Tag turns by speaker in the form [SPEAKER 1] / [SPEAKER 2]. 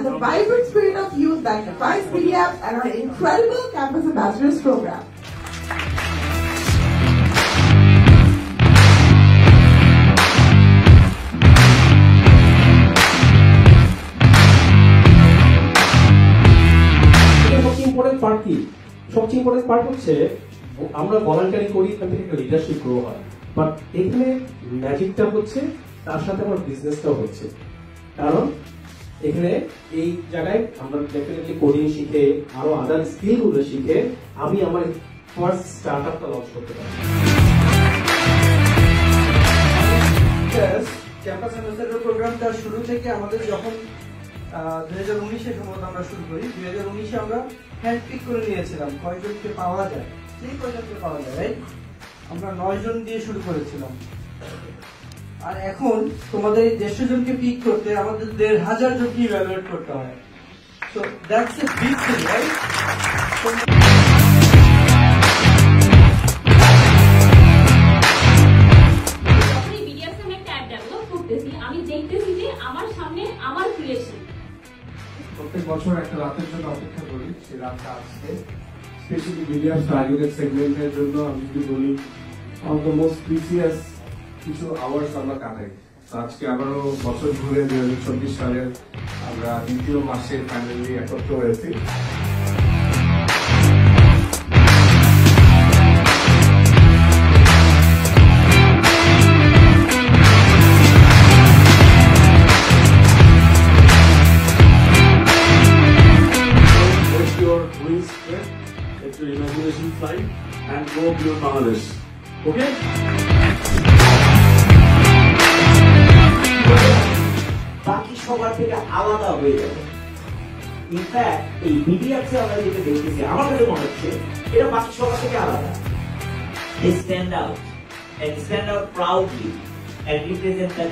[SPEAKER 1] the vibrant spirit of youth that defines BDAP and our incredible Campus Ambassadors program.
[SPEAKER 2] সবচেয়ে important part হচ্ছে আমরা voluntary করি, এখান থেকে একটা লিডারশিপ গ্রো হয়, বাট এখানে ম্যাজিকটা হচ্ছে তার সাথে আমার বিজনেসটাও হচ্ছে। কারণ এখানে এই জায়গায় আমরা ডেফিনেটলি কোডিং শিখে আরো আদার স্কিলগুলো শিখে আমি আমার ফার্স্ট স্টার্টআপটা লঞ্চ করতে পারি।
[SPEAKER 3] ক্যাম্পাস অ্যাম্বাসেডর প্রোগ্রামটা শুরু থেকে আমাদের যখন 2019-এ সম্ভবত আমরা শুরু করি, 2019-এ আমরা হ্যান্ড পিক করে নিয়েছিলাম কয়জনকে পাওয়া যায়, সেই কয়জনকে পাওয়া যায়, রাইট? আমরা 9 জন দিয়ে শুরু করেছিলাম, আর এখন তোমাদের 150 জনকে পিক করতে আমাদের 1500 জনকে ইভ্যালুয়েট করতে হয়। So that's a big thing, right?
[SPEAKER 4] আমি দেখতেছি যে আমার সামনে আমার ক্রিয়েশন।
[SPEAKER 5] প্রত্যেক বছর একটা রাতের জন্য অপেক্ষা করি, সেই রাতটা আসছে স্পেশালি বিলিয়ার্স টার্গেটেড সেগমেন্টের জন্য। আমি যদি বলি অন দ্য মোস্ট প্রিসিয়াস কিছু আওয়ার্স আমরা কাটাই। আজকে আবারও বছর ঘুরে 2024 সালের আমরা দ্বিতীয় মাসে ফাইনালি একত্র হয়েছি।
[SPEAKER 6] Let your imagination fly and go beyond Bangladesh. Okay?
[SPEAKER 7] বাকি সবার থেকে আলাদা হয়ে যাবে। ইনফ্যাক্ট এই বিডিআরসি আমরা যেটা দেখতেছি আমার কাছে মনে হচ্ছে এটা বাকি সবার থেকে আলাদা। They stand out and stand out proudly and represent that